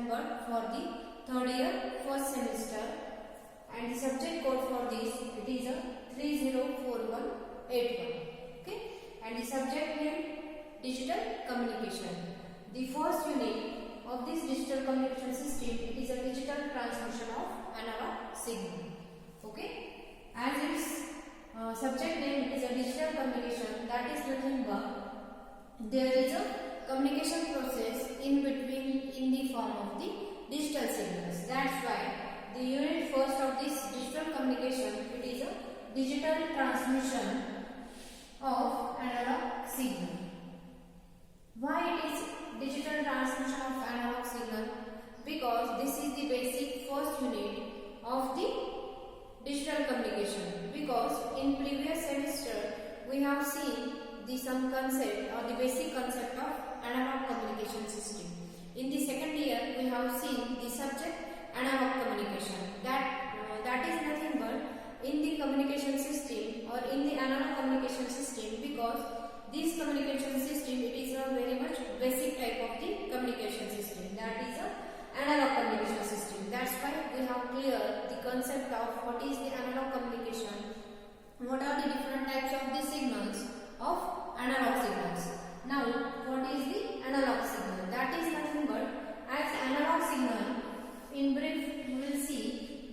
word for the third year first semester, and the subject code for this it is a 304181. Okay, and the subject name digital communication. The first unit of this digital communication system it is a digital transmission of analog signal. Okay, as its subject name is a digital communication, that is nothing but there is a communication process in between in the form of the digital signals. That's why the unit first of this digital communication it is a digital transmission of analog signal. Why it is digital transmission of analog signal? Because this is the basic first unit of the digital communication. Because in previous semester we have seen some concept or the basic concept of analog communication system. In the second year we have seen the subject analog communication. That is nothing but in the communication system or in the analog communication system, because this communication system it is a very much basic type of the communication system, that is a analog communication system. That's why we have clear the concept of what is the analog communication, what are the different types of the signals of analog signals. Now what is the analog signal? That is nothing but as analog signal, in brief we will see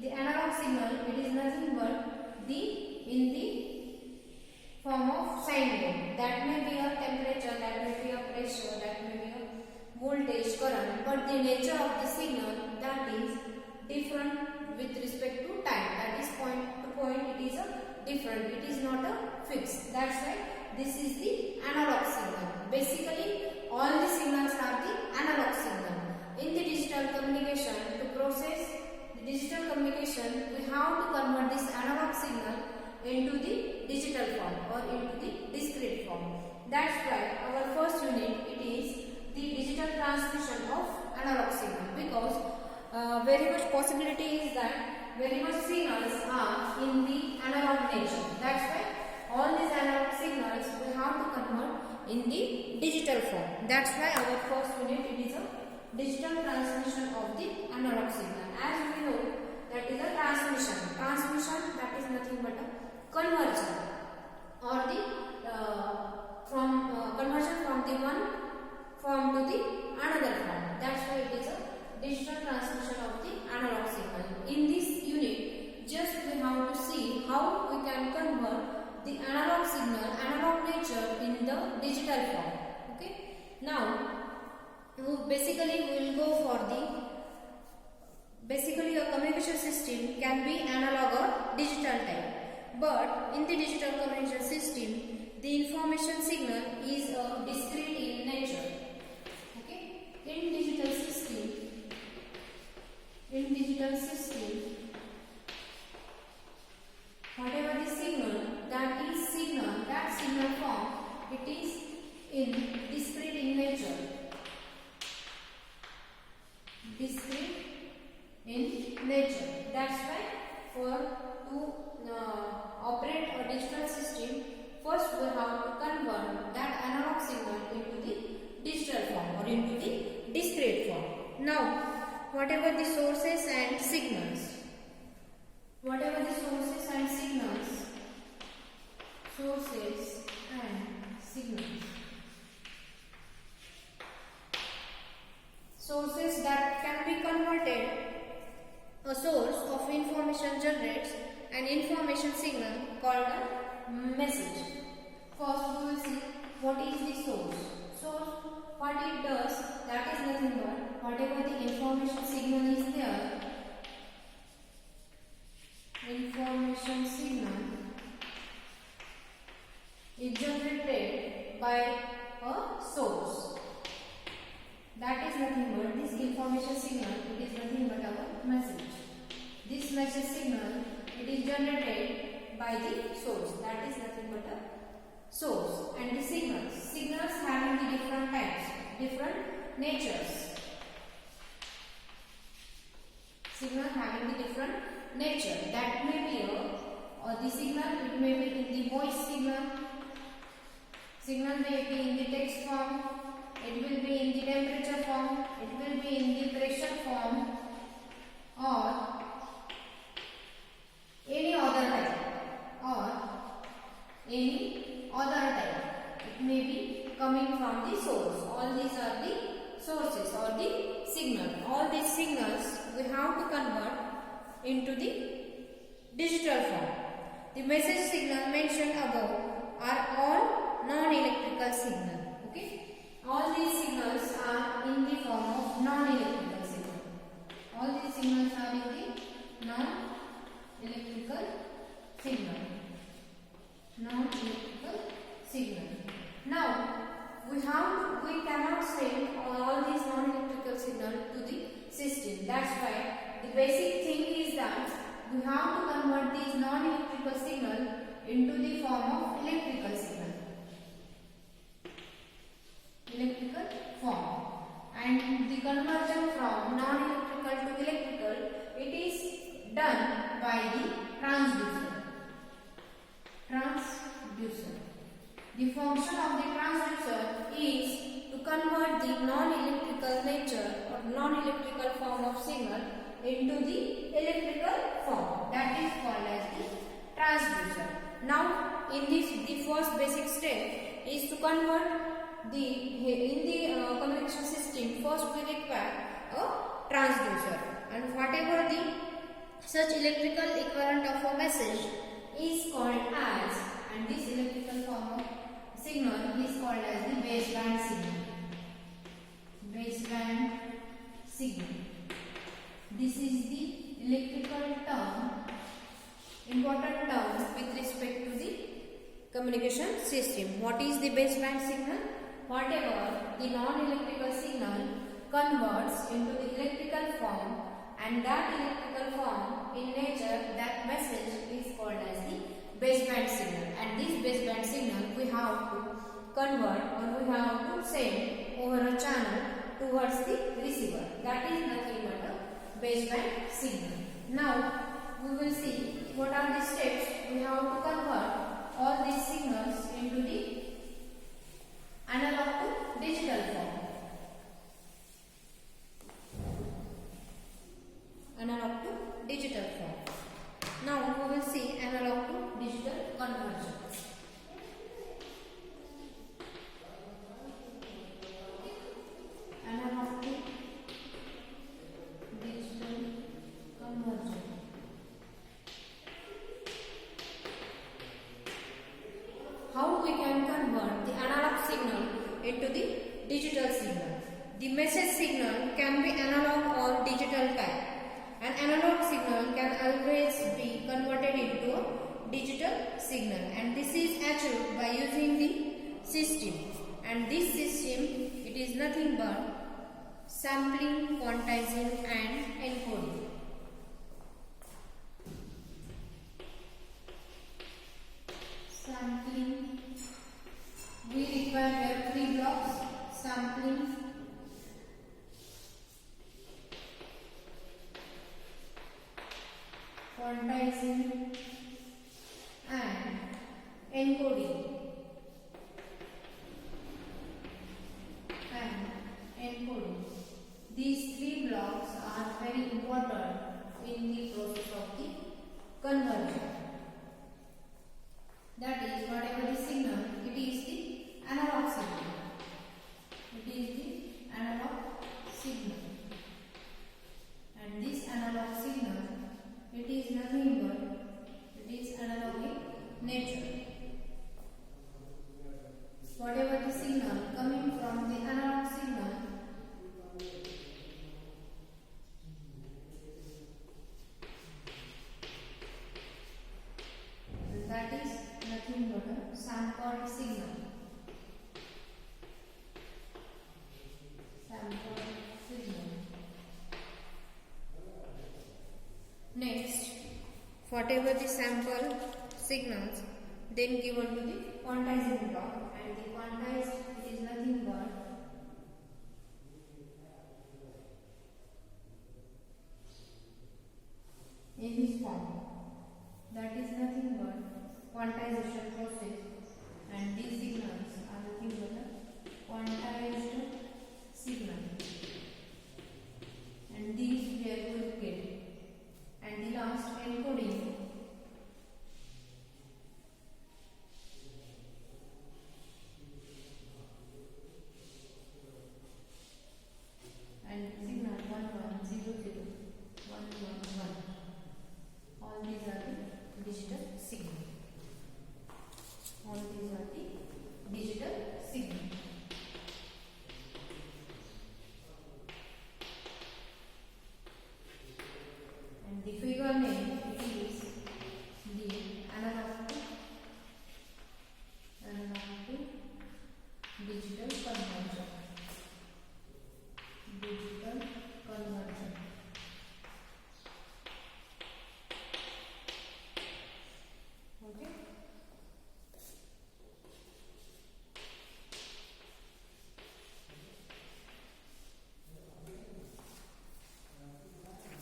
the analog signal it is nothing but in the form of sine wave. That may be a temperature, that may be a pressure, that may be a voltage, current, but the nature of the signal that is different with respect to time. That is point to point it is a different, it is not a fixed. That's why this is the analog signal. Basically all the signals are the analog signal. In the digital communication, to process the digital communication we have to convert this analog signal into the digital form or into the discrete form. That's why our first unit it is the digital transmission of analog signal, because very much possibility is that very much signals are in the analog nature. That's why all these analog signals we have to convert in the digital form. That's why our first unit it is a digital transmission of the analog signal. As we know that is a transmission. Transmission that is nothing but a conversion or the conversion from the one form to the another form. That's why it is a digital transmission of the analog signal. In this unit just we have to see how we can convert the analog signal, analog nature in the digital form. Okay, now basically we will go for the basically a communication system can be analog or digital type. But in the digital communication system, the information signal is discrete in nature. Okay, in digital system, whatever the signal, that signal form, it is in discrete in nature. Discrete in nature. That's why to operate a digital system, first we have to convert that analog signal into the digital form or into the discrete form. Now, whatever the sources and signals, sources that can be converted, a source of information generates an information signal called a message. First we will see what is the source. Source, what it does, that is nothing but whatever the information signal is there, information signal is generated by a source. That is nothing but this information signal, it is nothing but our message. This message signal, it is generated by the source, that is nothing but a source. And the signals having the different types, different natures. Signal having the different nature. That may be the signal, it may be in the voice signal may be in the text form, it will be in the temperature form, it will be in the pressure form. have to convert into the digital form. The message signal mentioned above are all non-electrical signal. Okay, all these signals are in the form of non-electrical signal. All these signals are in the non-electrical signal. Non-electrical signal. Now we cannot send all these non-electrical signal to the system. That's why the basic thing is that we have to convert these non-electrical signal into the form of electrical signal. Electrical form. And the conversion from non-electrical to electrical, it is done by the transducer. Transducer. The function of the transducer is to convert the non-electrical nature or non-electrical form of signal into the electrical form. That is called as the transducer. Now, in this, the first basic step is to convert in the communication system. First, we require a transducer, and whatever the such electrical equivalent of a message is called as, and this electrical form of signal is called as the baseband signal. Baseband signal. This is the electrical term, important term with respect to the communication system. What is the baseband signal? Whatever the non-electrical signal converts into the electrical form, and that electrical form in nature, that message is called as the baseband signal. And this baseband signal we have to convert, or we have to send over a channel towards the receiver. That is nothing but a baseband signal. Now we will see what are the steps we have to convert all these signals into the analog to digital form. Analog to digital form. Now we will see analog to digital conversion. Analog to digital conversion. How we can convert the analog signal into the digital signal? The message signal can be analog or digital type. An analog signal can always be converted into a digital signal, and this is achieved by using the system. And this system, it is nothing but sampling, quantizing and encoding. Sampling, we require 3 blocks: sampling, quantizing and encoding. These 3 blocks are very important in the process of the conversion. That is, whatever the signal, it is the analog signal. It is the analog signal. And this analog signal, it is nothing but, it is analog in nature. Whatever the signal coming from the analog signal, that is nothing but a sampled signal. Sampled signal. Next, whatever the sample signals, then given to the quantizing block, and the quantized, it is nothing but in this form. That is nothing but quantization process, and these signals are nothing but a quantized signal, and these we are going to get. And the last, encoding.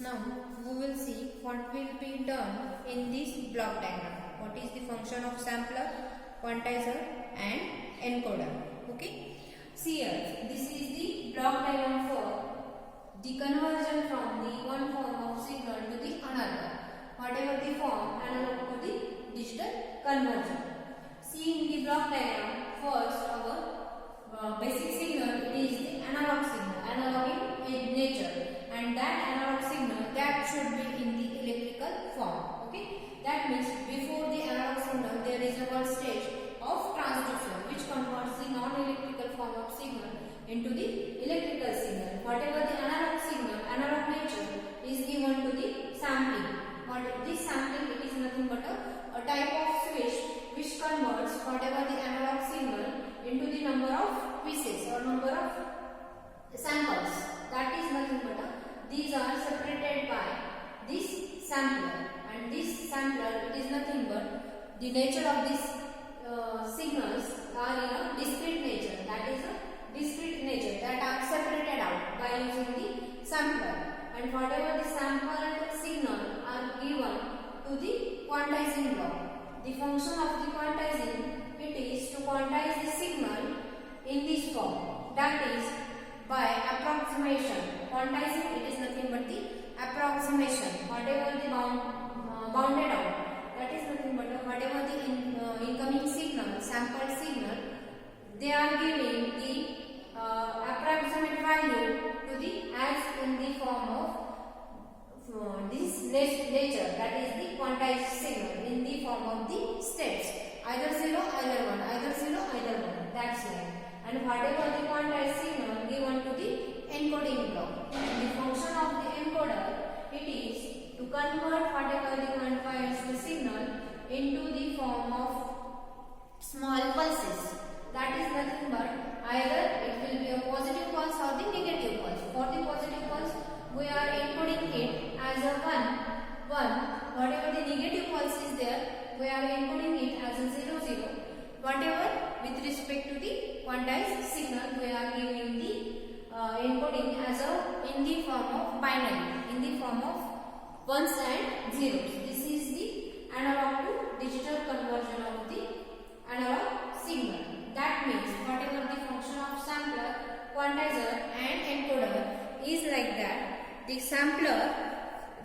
Now we will see what will be done in this block diagram. What is the function of sampler, quantizer and encoder. Okay. See here, this is the block diagram for the conversion from the one form of signal to the another. Whatever the form, analog to the digital conversion. See in the block diagram, first our basic signal is the analog signal, analog in nature, and that analog signal that should be in the electrical form. Okay, that means before the analog signal there is a one stage of transducer which converts the non-electrical form of signal into the electrical signal. Whatever the analog signal, analog nature is given to the sampling. What this sampling, it is nothing but a type of switch which converts whatever the analog signal into the number of pieces or number of samples. That is nothing but these are separated by this sampler, and this sampler, it is nothing but the nature of these signals are in a discrete nature. That is a discrete nature that are separated out by using the sampler, and whatever the sampled signal are given to the quantizing block. The function of the quantizing, it is to quantize the signal in this form, that is by approximation. Quantizing, it is nothing but the approximation. Whatever the bounded out, that is nothing but whatever the incoming signal, sampled signal, they are giving the approximate value to the as in the form of this nature, that is the quantized signal in the form of the steps, either 0, either 1, either 0, either 1. That's right. And whatever the quantized signal given to the encoding block. The function of the encoder, it is to convert whatever the quantized signal into the form of small pulses. That is nothing but either it will be a positive pulse or the negative pulse. For the positive pulse, we are encoding it as a 1. Whatever the negative pulse is there, we are encoding it as a 0, 0. Whatever with respect to the quantized signal, we are giving the encoding as a in the form of binary, in the form of ones and zeros. This is the analog to digital conversion of the analog signal. That means whatever the function of sampler, quantizer and encoder is like that. The sampler,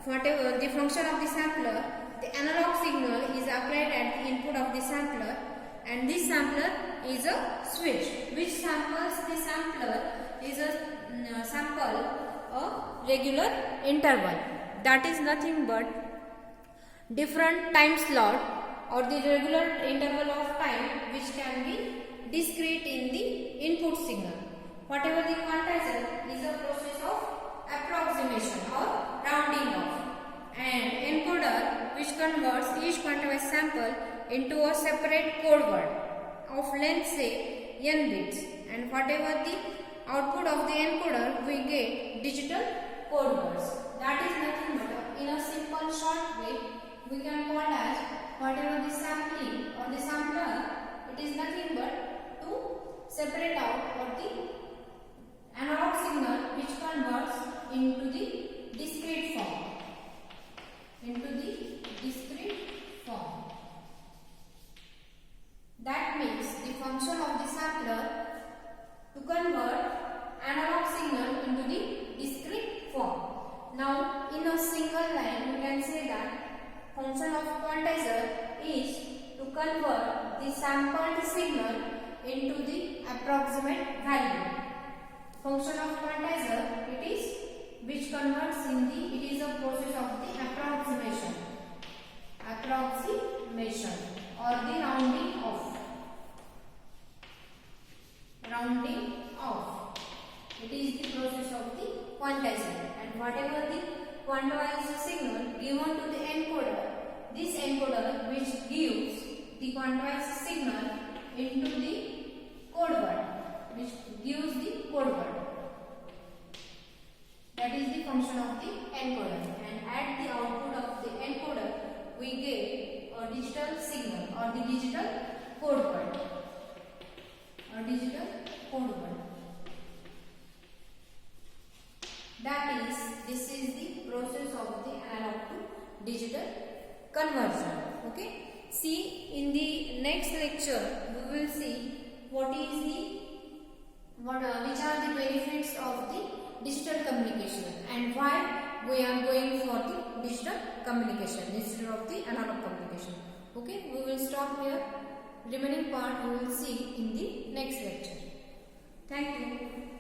whatever the function of the sampler, the analog signal is applied at the input of the sampler, and this sampler is a switch which samples the sampler is a sample a regular interval. That is nothing but different time slot or the regular interval of time which can be discrete in the input signal. Whatever the quantizer is a process of approximation or rounding off, and encoder which converts each quantized sample into a separate code word of length say n bits, and whatever the output of the encoder we get digital code words. That is nothing but in a simple short way we can call as whatever the sampling or the sampler, it is nothing but to separate out or the analog signal which converts into the discrete form. That means the function of the sampler to convert analog signal into the discrete form. Now in a single line we can say that function of quantizer is to convert the sampled signal into the approximate value. Function of quantizer, it is which converts in the, it is a process of the approximation or the rounding off. It is the process of the quantizer, and whatever the quantized signal given to the encoder, this encoder which gives the quantized signal into the code word, which gives the code word. That is the function of the encoder, and at the output of the encoder we get a digital signal or the digital code word. That is, this is the process digital conversion. Okay. See, in the next lecture we will see which are the benefits of the digital communication and why we are going for the digital communication instead of the analog communication. Okay, we will stop here. Remaining part we will see in the next lecture. Thank you.